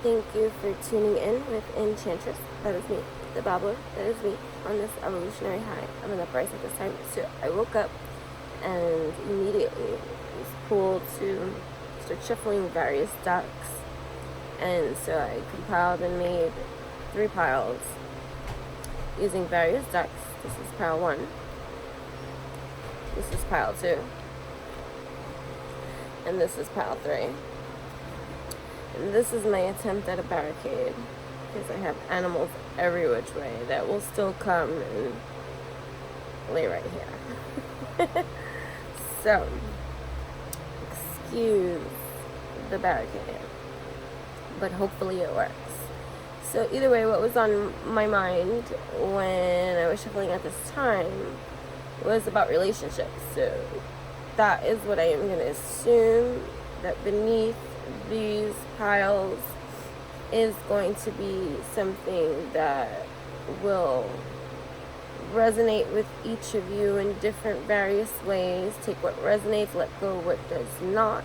Thank you for tuning in with Enchantress. That is me. TheBabbler. That is me on this evolutionary high. I'm an uprise at this time. So I woke up and immediately was pulled to start shuffling various decks. And so I compiled and made 3 piles using various decks. This is pile 1. This is pile 2. And this is pile 3. And this is my attempt at a barricade, because I have animals every which way that will still come and lay right here. So, excuse the barricade, but hopefully it works. So either way, what was on my mind when I was shuffling at this time was about relationships. So that is what I am going to assume that beneath these piles is going to be something that will resonate with each of you in different various ways. Take what resonates, let go what does not.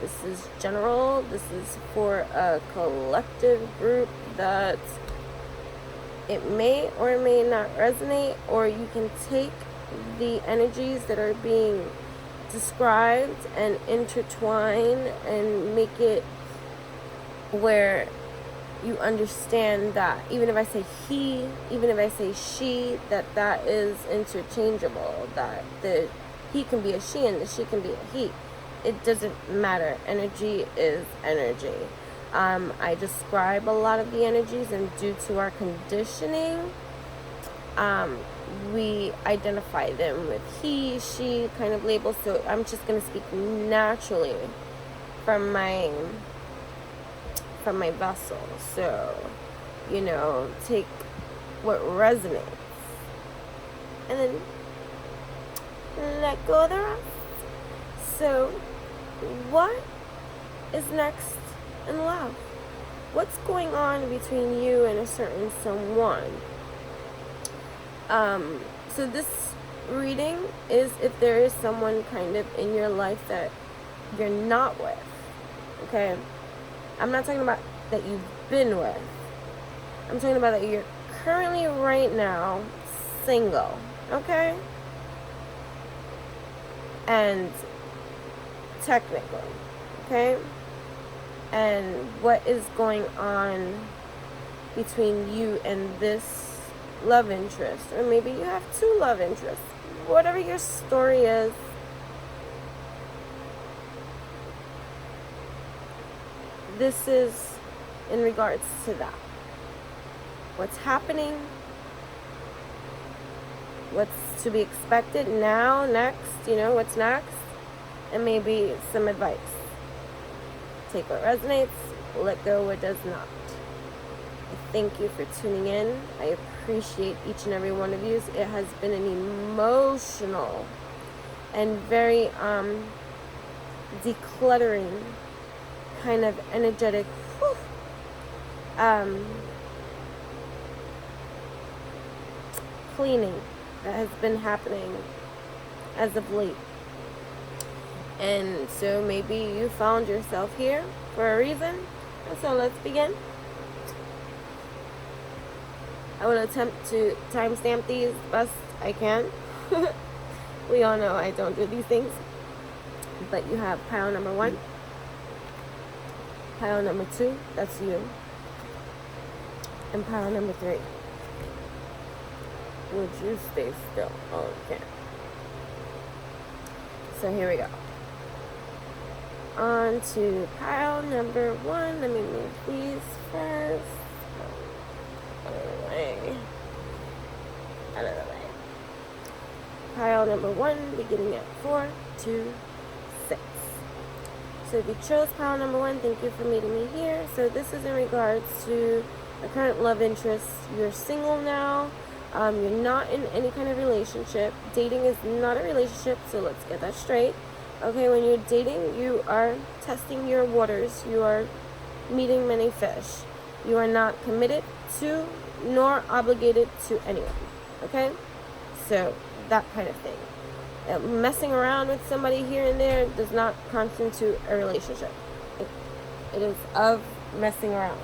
This is general. This is for a collective group that it may or may not resonate, or you can take the energies that are being described and intertwine and make it where you understand that even if I say he, even if I say she, that is interchangeable, that the he can be a she and the she can be a he. It doesn't matter. Energy is energy. I describe a lot of the energies, and due to our conditioning, we identify them with he, she kind of labels. So I'm just going to speak naturally from my vessel. So, take what resonates and then let go of the rest. So, what is next in love? What's going on between you and a certain someone? So this reading is if there is someone kind of in your life that you're not with, okay? I'm not talking about that you've been with. I'm talking about that you're currently right now single, okay? And technically, okay? And what is going on between you and this love interest, or maybe you have 2 love interests, whatever your story is. This is in regards to that. What's happening, what's to be expected now, next, what's next, and maybe some advice. Take what resonates, let go what does not. I thank you for tuning in. I appreciate each and every one of you. It has been an emotional and very decluttering kind of energetic cleaning that has been happening as of late. And so maybe you found yourself here for a reason. So let's begin. I will attempt to timestamp these best I can. We all know I don't do these things. But you have pile number 1. Pile number 2, that's you. And pile number 3. Would you stay still? Okay. So here we go. On to pile number 1. Let me move these first. Out of the way. Pile number 1, beginning at 4, 2, 6. So if you chose pile number 1, thank you for meeting me here. So this is in regards to a current love interest. You're single now. You're not in any kind of relationship. Dating is not a relationship, so let's get that straight. Okay, when you're dating, you are testing your waters. You are meeting many fish. You are not committed to nor obligated to anyone. Okay? So, that kind of thing. Messing around with somebody here and there does not constitute a relationship. It is of messing around.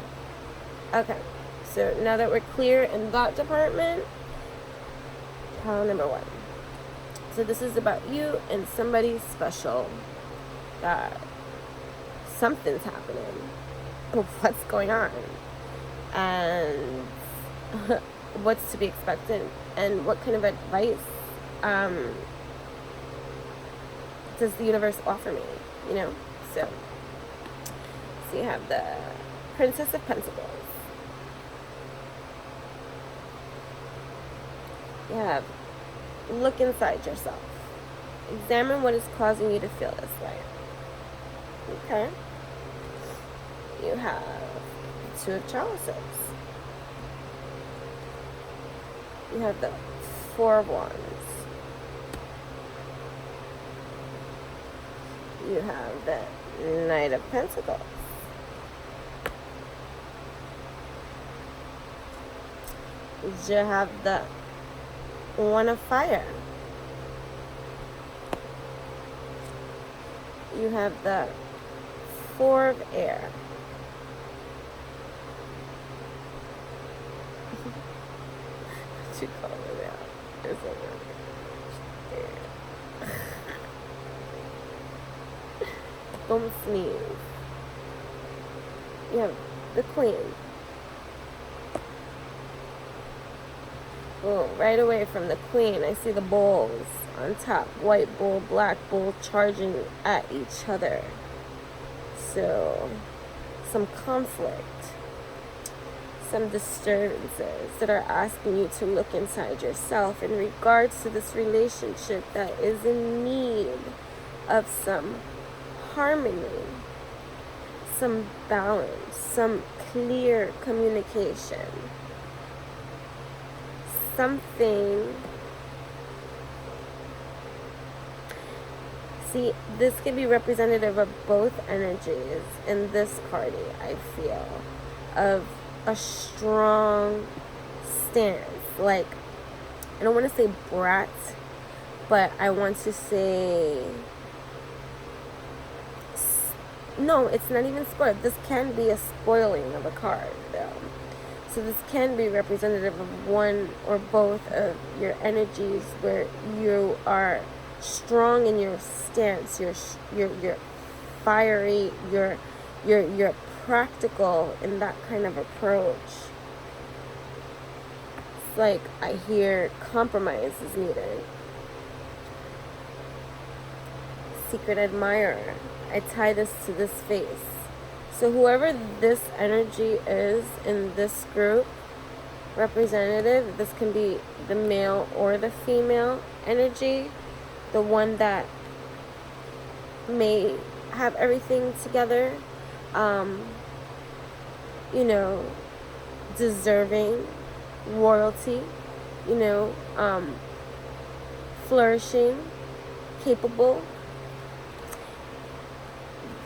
Okay, so now that we're clear in that department, pile number 1. So this is about you and somebody special. That something's happening. What's going on? And what's to be expected? And what kind of advice does the universe offer me? You know? So you have the Princess of Pentacles. You have look inside yourself. Examine what is causing you to feel this way. Okay. You have 2 of Chalices. You have the 4 of Wands. You have the Knight of Pentacles. You have the 1 of Fire. You have the 4 of Air. What you call it now? It's air. Don't sneeze. You have the Queen. Well, right away from the Queen, I see the bulls on top. White bull, black bull charging at each other. So, some conflict. Some disturbances that are asking you to look inside yourself in regards to this relationship that is in need of some harmony, some balance, some clear communication. Something. See, this could be representative of both energies in this card, I feel, of a strong stance. Like, I don't want to say brat, but I want to say, no, it's not even spoiled. This can be a spoiling of a card, though. So this can be representative of one or both of your energies, where you are strong in your stance, you're fiery, you're practical in that kind of approach. It's like I hear compromise is needed. Secret admirer. I tie this to this face. So whoever this energy is in this group, representative, this can be the male or the female energy, the one that may have everything together, you know, deserving, royalty, you know, flourishing, capable.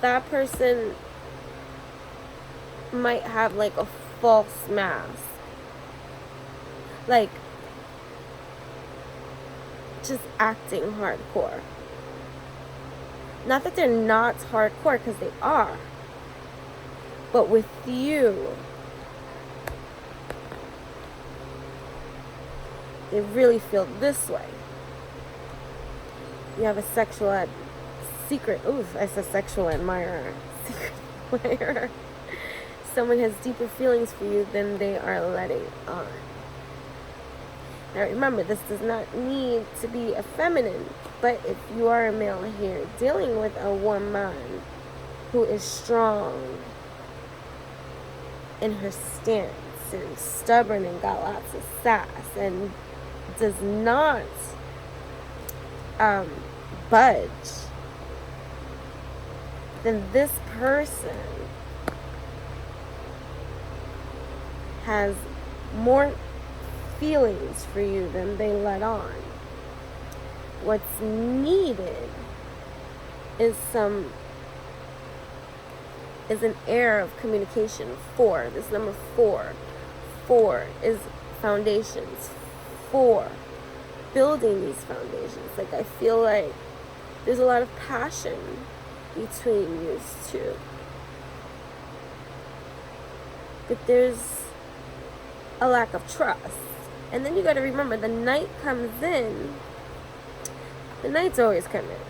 That person might have like a false mask, like just acting hardcore. Not that they're not hardcore, because they are, but with you, they really feel this way. You have a secret, I said sexual admirer. Secret admirer. Someone has deeper feelings for you than they are letting on. Now remember, this does not need to be a feminine, but if you are a male here dealing with a woman who is strong in her stance and stubborn and got lots of sass and does not budge, then this person has more feelings for you than they let on. What's needed is an air of communication. 4, this number 4. 4 is foundations. 4, building these foundations. Like, I feel like there's a lot of passion between you two. but there's a lack of trust. And then you got to remember, the Knight comes in. The Knights always come in.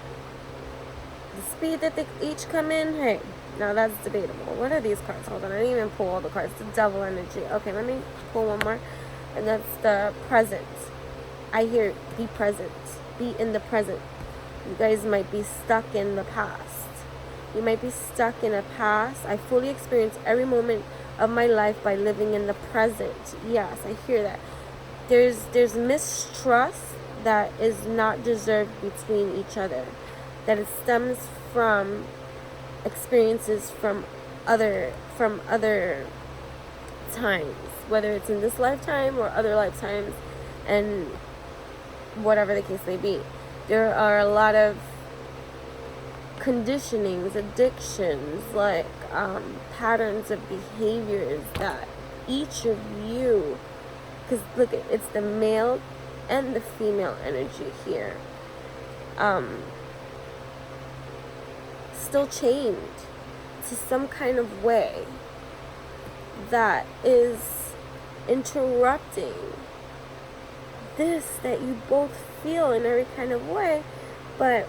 The speed that they each come in, hey, now that's debatable. What are these cards? Hold on, I didn't even pull all the cards. The Devil energy. Okay, let me pull one more. And that's the present. I hear be present. Be in the present. You guys might be stuck in the past. You might be stuck in a past. I fully experience every moment of my life by living in the present. Yes, I hear that. There's mistrust that is not deserved between each other. That it stems from experiences from other times, whether it's in this lifetime or other lifetimes, and whatever the case may be. There are a lot of conditionings, addictions, like patterns of behaviors that each of you, because look, it's the male and the female energy here, still chained to some kind of way that is interrupting this that you both feel in every kind of way. But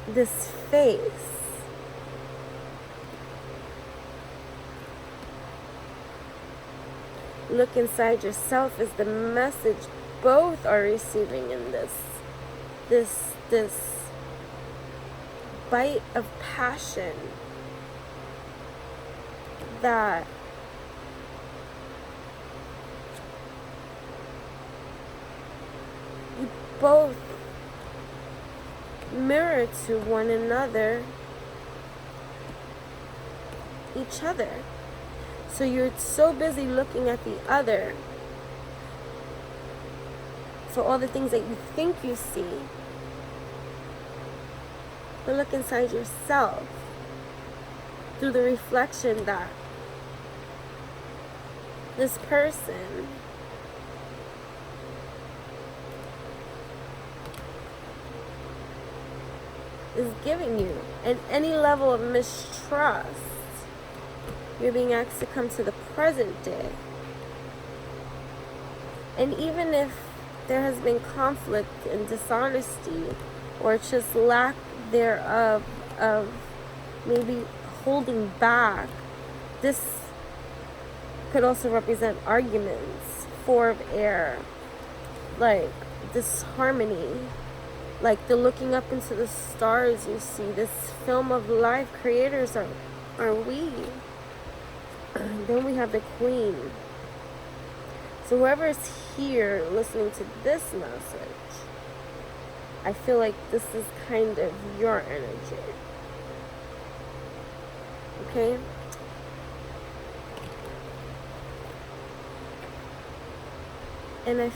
this face, look inside yourself, is the message both are receiving in this bite of passion that you both mirror to one another, each other. So you're so busy looking at the other for all the things that you think you see, but look inside yourself through the reflection that this person is giving you. And any level of mistrust, you're being asked to come to the present day. And even if there has been conflict and dishonesty, or just lack thereof, of maybe holding back, this could also represent arguments, 4 of air, like disharmony, like the looking up into the stars. You see this film of life. Creators are we. Then we have the Queen. So whoever's here listening to this message, I feel like this is kind of your energy. Okay? And I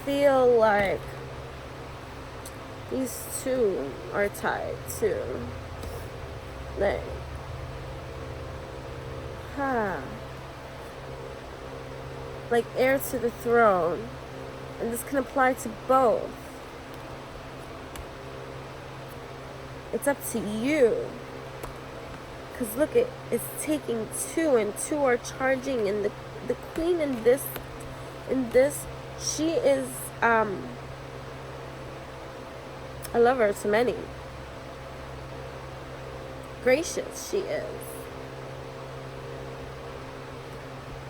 feel like these two are tied too. Like, like heir to the throne. And this can apply to both. It's up to you. Because look, it's taking 2, and 2 are charging. And the Queen in this, she is a lover to many. Gracious she is.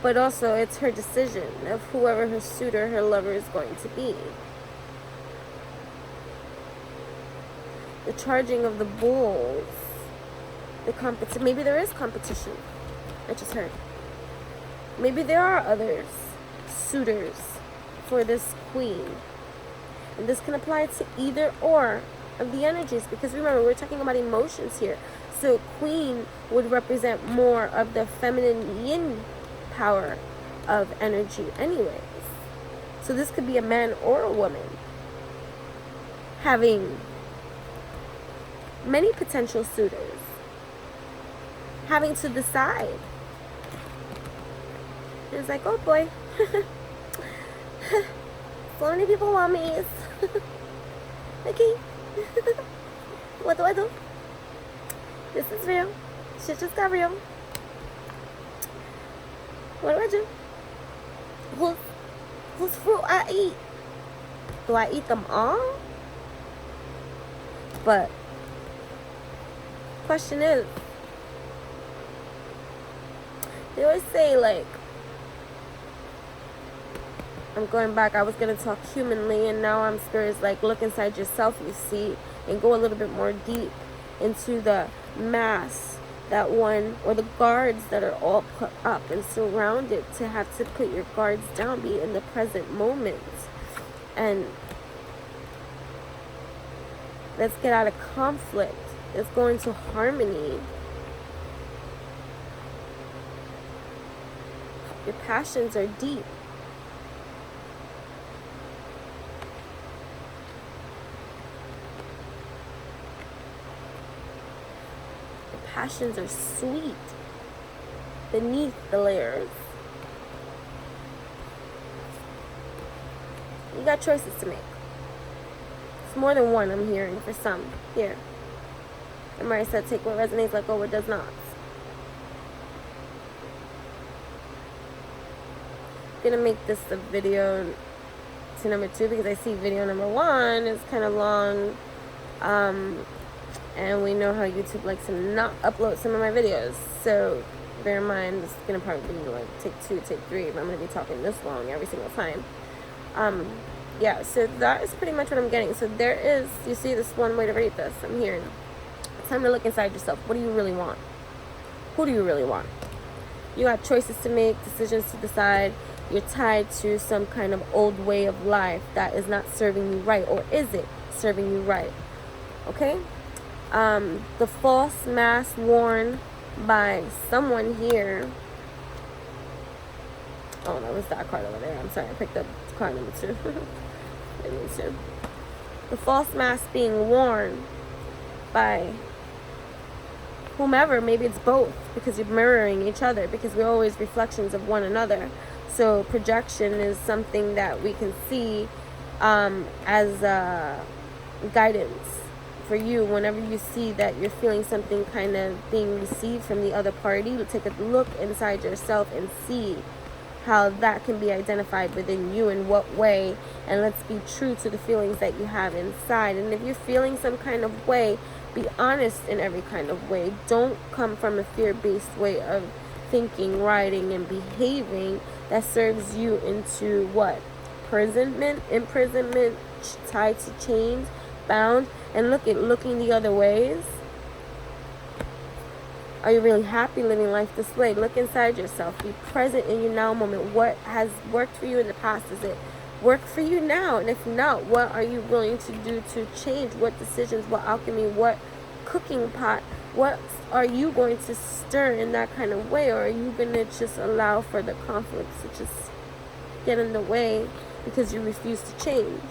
But also it's her decision of whoever her suitor, her lover is going to be. The charging of the bulls. The maybe there is competition. I just heard. Maybe there are others, suitors for this Queen. And this can apply to either or of the energies, because remember, we're talking about emotions here. So Queen would represent more of the feminine yin power of energy anyways. So this could be a man or a woman having many potential suitors, having to decide. It's like, oh boy, so many people want me. Okay. What do I do? This is real. Shit just got real. What do I do? Whose fruit I eat? Do I eat them all? But question is, they always say, like, I'm going back, I was going to talk humanly, and now I'm scared. Like, look inside yourself, you see, and go a little bit more deep into the mass that one, or the guards that are all put up and surrounded, to have to put your guards down, be in the present moment. And let's get out of conflict. Let's go into harmony. Your passions are deep. Your passions are sweet beneath the layers. You got choices to make. It's more than one, I'm hearing, for some here. And Mary said, take what resonates, let go what does not. I'm gonna make this the video to number 2, because I see video number 1 is kind of long, and we know how YouTube likes to not upload some of my videos, so bear in mind this is gonna probably be like take 2, take 3 if I'm gonna be talking this long every single time. Yeah, so that is pretty much what I'm getting. So there is, you see, this one way to rate this. I'm hearing, it's time to look inside yourself. What do you really want? Who do you really want? You got choices to make, decisions to decide. You're tied to some kind of old way of life that is not serving you right, or is it serving you right? Okay? The false mask worn by someone here. Oh, that was that card over there. I'm sorry, I picked up card number 2. The false mask being worn by whomever. Maybe it's both, because you're mirroring each other, because we're always reflections of one another. So projection is something that we can see as guidance for you. Whenever you see that you're feeling something kind of being received from the other party, you take a look inside yourself and see how that can be identified within you, in what way, and let's be true to the feelings that you have inside. And if you're feeling some kind of way, be honest in every kind of way. Don't come from a fear-based way of thinking, writing, and behaving that serves you into what? Imprisonment, tied to chains, bound. And looking the other ways. Are you really happy living life this way? Look inside yourself. Be present in your now moment. What has worked for you in the past? Does it work for you now? And if not, what are you willing to do to change? What decisions, what alchemy, what cooking pot, what are you going to stir in that kind of way? Or are you going to just allow for the conflicts to just get in the way because you refuse to change?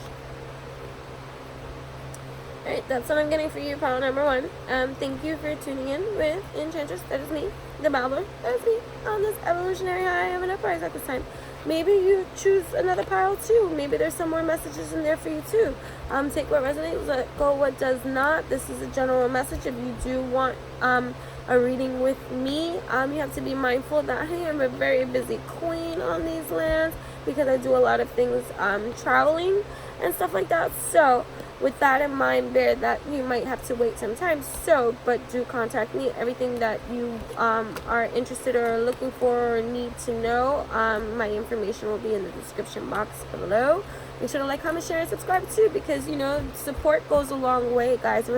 Alright, that's what I'm getting for you, pile number 1. Thank you for tuning in with Enchantress. That is me, TheBabbler. That is me on this evolutionary high of an uprise at this time. Maybe you choose another pile too. Maybe there's some more messages in there for you too. Take what resonates, let go what does not. This is a general message. If you do want a reading with me, you have to be mindful that I am a very busy queen on these lands, because I do a lot of things traveling and stuff like that. So with that in mind, bear that you might have to wait some time. So, but do contact me. Everything that you are interested or looking for or need to know, my information will be in the description box below. Make sure to like, comment, share, and subscribe too, because you know, support goes a long way, guys.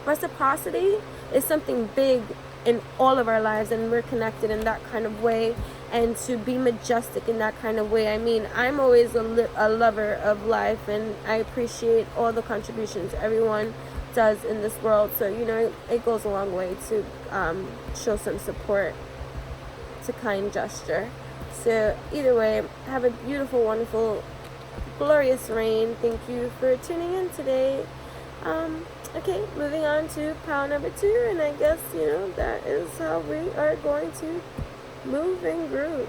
Reciprocity is something big in all of our lives, and we're connected in that kind of way. And to be majestic in that kind of way. I mean, I'm always a lover of life, and I appreciate all the contributions everyone does in this world. So, you know, it goes a long way to show some support. It's a kind gesture. So, either way, have a beautiful, wonderful, glorious reign. Thank you for tuning in today. Okay, moving on to pile number 2, and I guess, you know, that is how we are going to move and groove.